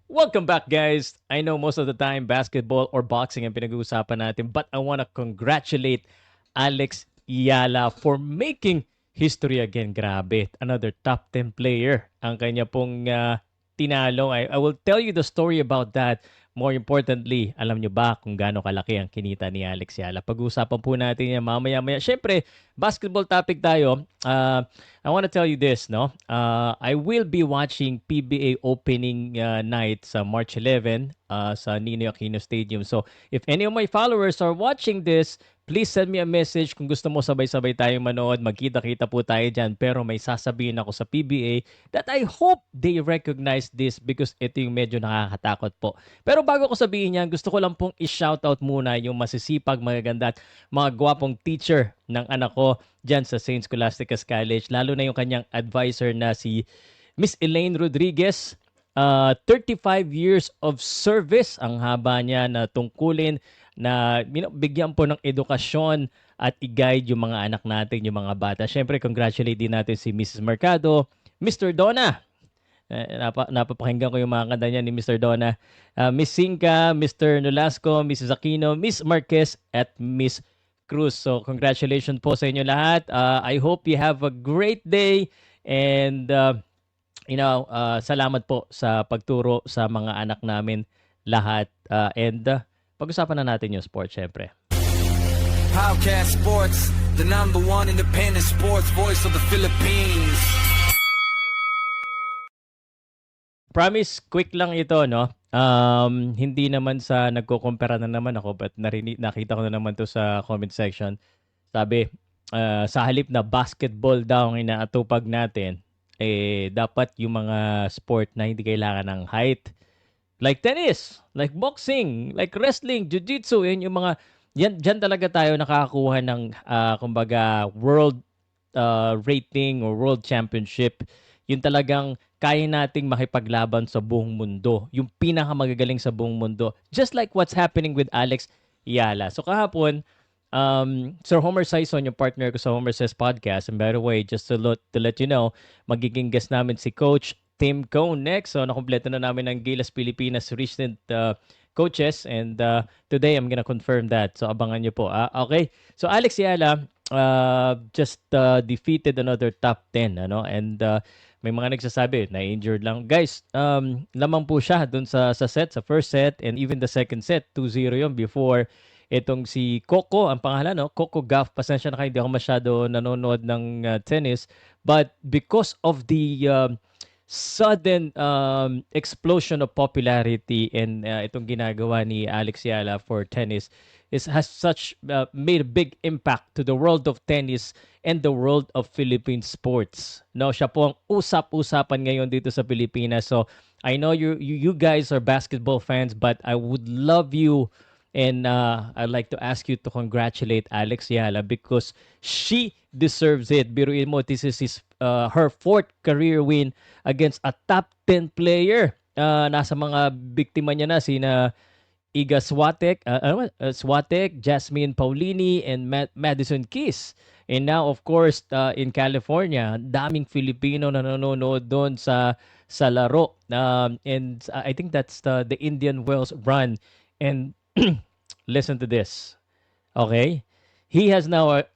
Welcome back, guys. I know most of the time basketball or boxing ang pinag-uusapan natin, but I want to congratulate Alex Yala for making history again. Grabe, another top 10 player ang kanya pong tinalo. I will tell you the story about that. More importantly, alam nyo ba kung gaano kalaki ang kinita ni Alex Yala? Pag-uusapan po natin yan mamaya-maya. Siyempre, basketball topic tayo. I want to tell you this, no? I will be watching PBA opening night sa March 11 sa Ninoy Aquino Stadium. So, if any of my followers are watching this, please send me a message kung gusto mo sabay-sabay tayong manood. Magkita-kita po tayo dyan. Pero may sasabihin ako sa PBA that I hope they recognize this because ito yung medyo nakakatakot po. Pero bago ko sabihin yan, gusto ko lang pong i-shoutout muna yung masisipag, magaganda at mga gwapong teacher ng anak ko dyan sa St. Scholastica's College. Lalo na yung kanyang advisor na si Miss Elaine Rodriguez. 35 years of service ang haba niya na tungkulin na bigyan po ng edukasyon at i-guide yung mga anak natin, yung mga bata. Siyempre, congratulate din natin si Mrs. Mercado, Mr. Donna. Napapakinggan ko yung mga kanta niya ni Mr. Donna. Miss Sinca, Mr. Nolasco, Mrs. Aquino, Miss Marquez, at Miss Cruz. So, congratulations po sa inyo lahat. I hope you have a great day and salamat po sa pagturo sa mga anak namin lahat. Pag-usapan na natin yung sport, syempre. Podcast Sports, the number one independent sports voice of the Philippines. Promise, quick lang ito, no? Hindi naman sa nagkukumpara na naman ako, but nakita ko na naman to sa comment section. Sabi, sa halip na basketball daw ang inaatupag natin, dapat yung mga sport na hindi kailangan ng height, like tennis, like boxing, like wrestling, jiu-jitsu, yun yung mga, dyan talaga tayo nakakakuha ng, kumbaga, world rating or world championship. Yun talagang kaya nating makipaglaban sa buong mundo. Yung pinakamagagaling sa buong mundo. Just like what's happening with Alex Yala. So kahapon, Sir Homer Sison, yung partner ko sa Homer Says Podcast. And by the way, just to let you know, magiging guest namin si Coach Tim Cone next. So nakumpleto na namin ang Gilas Pilipinas recent coaches. And today, I'm gonna confirm that. So abangan nyo po. Okay. So Alex Yala just defeated another top 10. And may mga nagsasabi na injured lang. Guys, lamang po siya dun sa set, sa first set, and even the second set, 2-0 yun before itong si Coco, ang pangalan, no? Coco Gauff. Pasensya na kayo, hindi ako masyado nanonood ng tennis. But because of the sudden explosion of popularity and itong ginagawa ni Alex Yala for tennis has such made a big impact to the world of tennis and the world of Philippine sports. No, siya po ang usap-usapan ngayon dito sa Pilipinas. So, I know you guys are basketball fans, but I would love you and I'd like to ask you to congratulate Alex Yala because she deserves it. Biruin mo, this is her fourth career win against a top 10 player. Nasa mga biktima niya na sina Iga Swatek, Swatek, Jasmine Paulini, and Madison Keys. And now, of course, in California, daming Filipino na nanonood doon sa laro. And I think that's the Indian Wells run. And listen to this. Okay? She has now a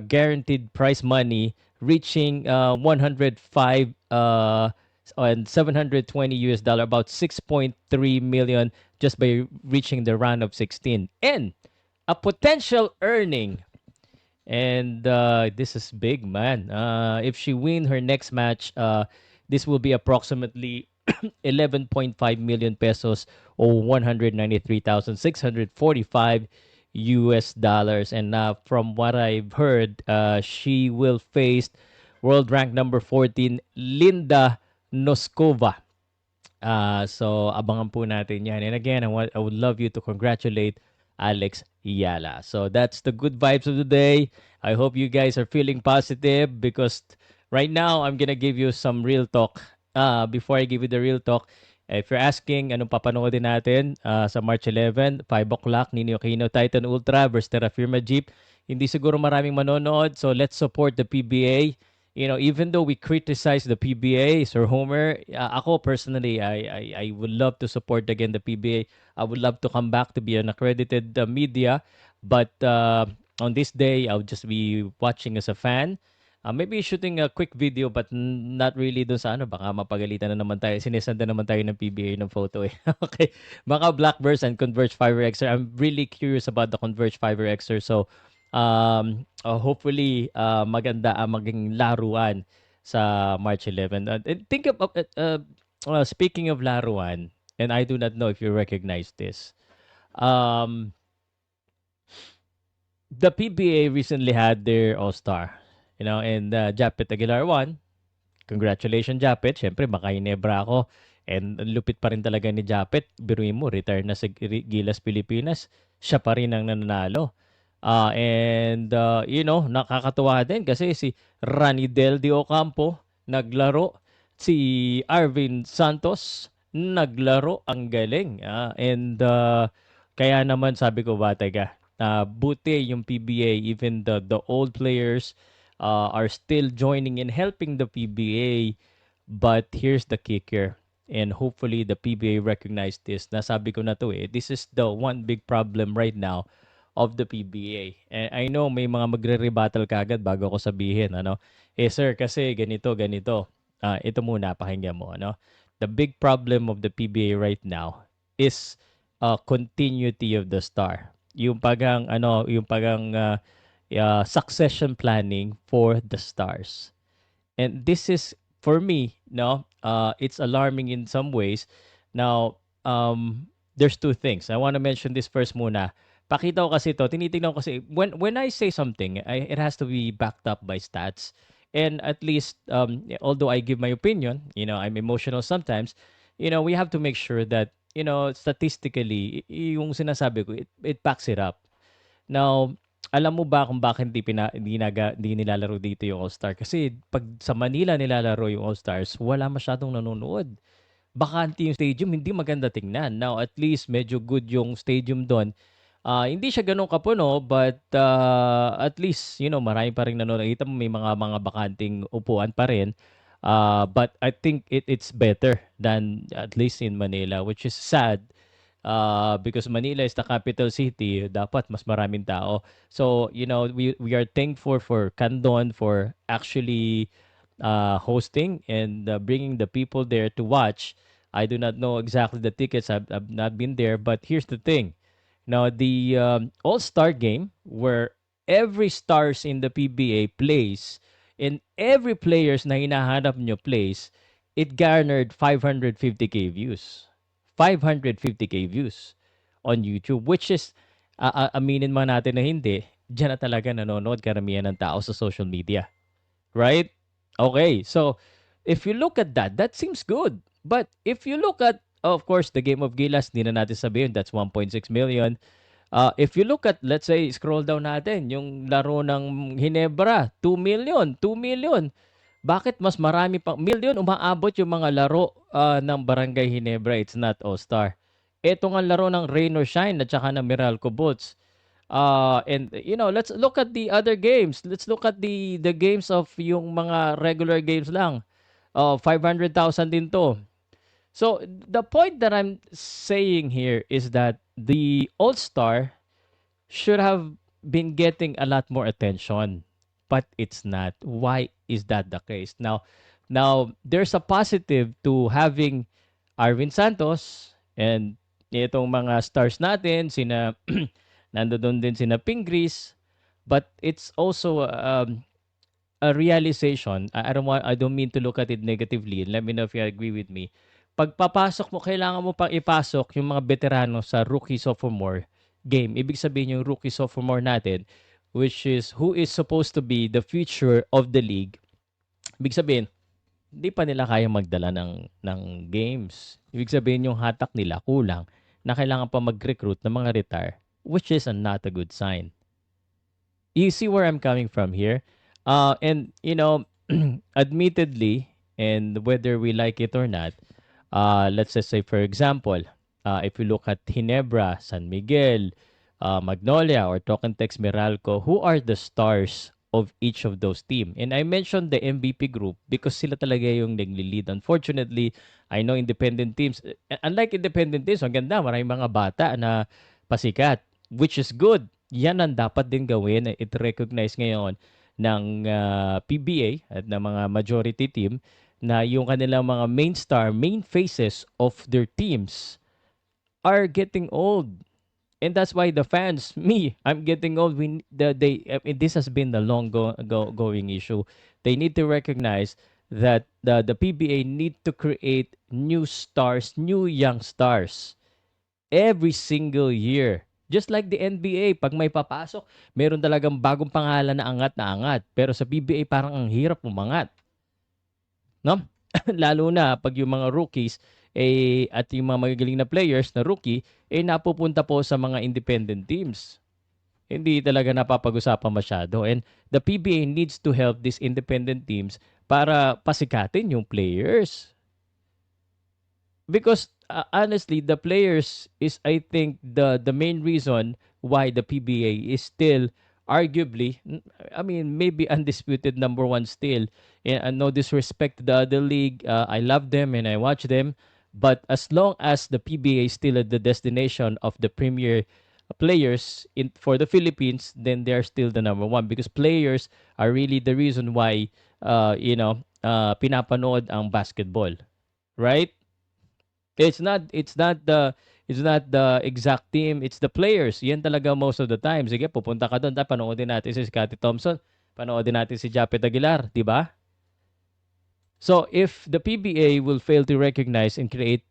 guaranteed prize money reaching 105 and 720 US dollar, about 6.3 million just by reaching the round of 16. And a potential earning, and this is big, man. If she win her next match, this will be approximately 11.5 million pesos or 193,645 US dollars. And from what I've heard, she will face world rank number 14 Linda Noskova. So abangan po natin yan. And again, I would love you to congratulate Alex Yala. So that's the good vibes of the day. I hope you guys are feeling positive because right now I'm gonna give you some real talk. Before I give you the real talk, if you're asking anong papanoodin natin sa March 11, 5 o'clock, Ninoy Aquino Titan Ultra versus Terra Firma Jeep. Hindi siguro maraming manonood, so let's support the PBA. Even though we criticize the PBA, Sir Homer, ako personally, I would love to support again the PBA. I would love to come back to be an accredited media, but on this day, I'll just be watching as a fan. Maybe shooting a quick video, but not really dun sa ano, baka mapagalitan na naman tayo. Sinisend na naman tayo ng PBA ng photo eh. Okay. Mga Blackburst and Converge Fiber Xer. I'm really curious about the Converge Fiber Xer. So, hopefully maganda ang maging laruan sa March 11. And think of speaking of laruan, and I do not know if you recognize this. The PBA recently had their All-Star, and Japet Aguilar won. Congratulations, Japet. Siyempre, baka Ginebra ako. And ang lupit pa rin talaga ni Japet. Biruin mo, retire na sa Gilas Pilipinas. Siya pa rin ang nananalo. Nakakatuwa din kasi si Ranidel de Ocampo naglaro. Si Arvin Santos naglaro. Ang galing. Kaya naman sabi ko, Batega, buti yung PBA, even the old players are still joining and helping the PBA. But here's the kicker. And hopefully the PBA recognized this. Nasabi ko na to eh. This is the one big problem right now of the PBA. And I know may mga magre-rebuttal kagad bago ko sabihin. Sir, kasi ganito. Ito muna, pakinggan mo. The big problem of the PBA right now is continuity of the star. Yung pagang succession planning for the stars. And this is, for me, it's alarming in some ways. Now, there's two things. I want to mention this first muna. Pakita ko kasi to, tinitingnan ko kasi, when I say something, it has to be backed up by stats. And at least, although I give my opinion, I'm emotional sometimes, we have to make sure that, statistically, yung sinasabi ko, it backs it up. Now, alam mo ba kung bakit hindi nilalaro dito yung All-Star? Kasi pag sa Manila nilalaro yung All-Stars, wala masyadong nanonood. Bakante yung stadium, hindi maganda tingnan. Now, at least medyo good yung stadium doon. Hindi siya ganun kapuno, but at least, marami pa rin nanonood. Kita mo may mga bakanting upuan pa rin. But I think it's better than at least in Manila, which is sad. Because Manila is the capital city, dapat mas maraming tao. So, we are thankful for Candon for actually hosting and bringing the people there to watch. I do not know exactly the tickets. I've not been there, but here's the thing. Now, the All-Star game where every stars in the PBA plays and every players na hinahanap nyo plays, it garnered 550K views. 550K views on YouTube, which is, aminin man natin na hindi, dyan na talaga nanonood karamihan ng tao sa social media. Right? Okay, so if you look at that, that seems good. But if you look at, of course, the game of Gilas, hindi na natin sabihin, that's 1.6 million. If you look at, let's say, scroll down natin, yung laro ng Ginebra, 2 million, 2 million. Bakit mas marami pang million umaabot yung mga laro ng Barangay Ginebra? It's not All-Star. Ito nga laro ng Rain or Shine at saka ng Meralco Bolts. And let's look at the other games. Let's look at the games of yung mga regular games lang. 500,000 din to. So the point that I'm saying here is that the All-Star should have been getting a lot more attention, but it's not. Why is that the case? Now there's a positive to having Arvin Santos and itong mga stars natin, nandoon din sina Pingris, but it's also a realization. I don't mean to look at it negatively. Let me know if you agree with me. Pagpapasok mo, kailangan mo pang ipasok yung mga veterano sa rookie sophomore game. Ibig sabihin yung rookie sophomore natin, which is who is supposed to be the future of the league. Ibig sabihin, hindi pa nila kaya magdala ng games. Ibig sabihin yung hatak nila kulang na kailangan pa mag-recruit ng mga retire, which is not a good sign. You see where I'm coming from here? And, admittedly, and whether we like it or not, let's just say, for example, if you look at Ginebra, San Miguel, Magnolia, or Tokentex Meralco, who are the stars of each of those team. And I mentioned the MVP group because sila talaga yung nagli-lead. Unfortunately, I know independent teams, unlike independent teams, ang ganda, maraming mga bata na pasikat, which is good. Yan ang dapat din gawin. It recognize ngayon ng PBA at ng mga majority team na yung kanilang mga main star, main faces of their teams are getting old. And that's why the fans, me, I'm getting old. This has been the going issue. They need to recognize that the PBA need to create new stars, new young stars every single year. Just like the NBA, pag may papasok, meron talagang bagong pangalan na angat. Pero sa PBA, parang ang hirap umangat. No? Lalo na pag yung mga rookies at yung mga magagaling na players na rookie napupunta po sa mga independent teams. Hindi talaga napapag-usapan masyado. And the PBA needs to help these independent teams para pasikatin yung players. Because honestly, the players is, I think, the main reason why the PBA is still arguably, I mean, maybe undisputed number one still. And no disrespect to the other league. I love them and I watch them. But as long as the PBA is still at the destination of the premier players for the Philippines, then they're still the number one because players are really the reason why pinapanood ang basketball, right? It's not the exact team, it's the players. Yan talaga most of the time. Sige, pupunta ka doon, panoodin natin si Scottie Thompson, panoodin natin si Japet Aguilar, di ba? So if the PBA will fail to recognize and create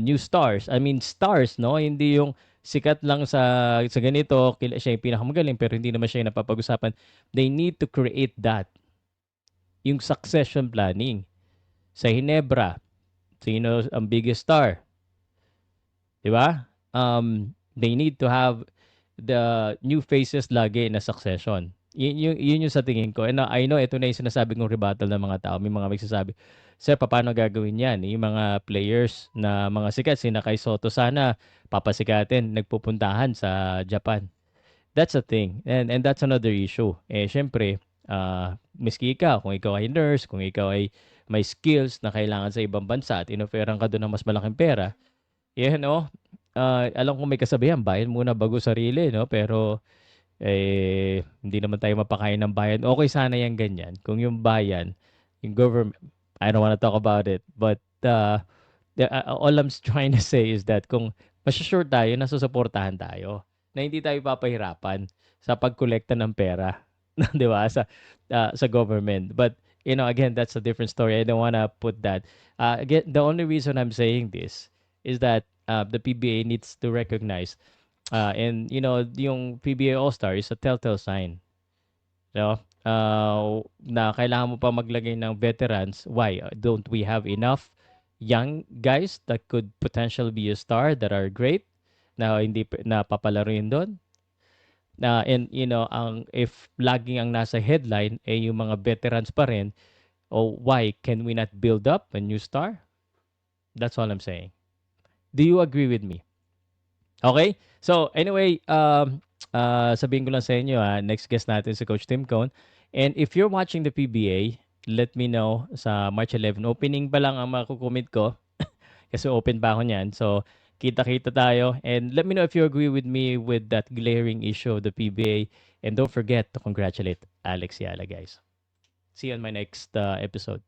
new stars, I mean stars, no? Hindi yung sikat lang sa ganito, siya yung pinakamagaling pero hindi naman siya yung napapag-usapan. They need to create that. Yung succession planning. Sa Hinebra, sino ang biggest star? 'Di ba? They need to have the new faces lagi na succession. Yun yung sa tingin ko. And I know ito na yung sinasabi kong rebuttal ng mga tao. May mga magsasabi, Sir, paano gagawin yan? Yung mga players na mga sikat, sina Kai Soto, sana papasikatin, nagpupuntahan sa Japan. That's a thing. And that's another issue. Syempre, miski ikaw, kung ikaw ay nurse, kung ikaw ay may skills na kailangan sa ibang bansa at inoferan ka doon ng mas malaking pera, alam ko may kasabihan, bayan muna bago sarili, no? Pero hindi naman tayo mapakain ng bayan. Okay sana yan ganyan. Kung yung bayan, yung government, I don't want to talk about it, but all I'm trying to say is that kung masusure tayo, nasusuportahan tayo, na hindi tayo papahirapan sa pagkolekta ng pera, di ba, sa government. But, again, that's a different story. I don't want to put that. Again, the only reason I'm saying this is that the PBA needs to recognize and yung PBA All-Star is a telltale sign. Na kailangan mo pa maglagay ng veterans. Why? Don't we have enough young guys that could potentially be a star that are great na hindi napapalaruin doon? And if laging ang nasa headline yung mga veterans pa rin, why can we not build up a new star? That's all I'm saying. Do you agree with me? Okay? So, anyway, sabihin ko lang sa inyo, next guest natin si Coach Tim Cone. And if you're watching the PBA, let me know sa March 11. Opening pa lang ang makukomment ko kasi open pa ako niyan. So, kita-kita tayo. And let me know if you agree with me with that glaring issue of the PBA. And don't forget to congratulate Alex Yala, guys. See you on my next episode.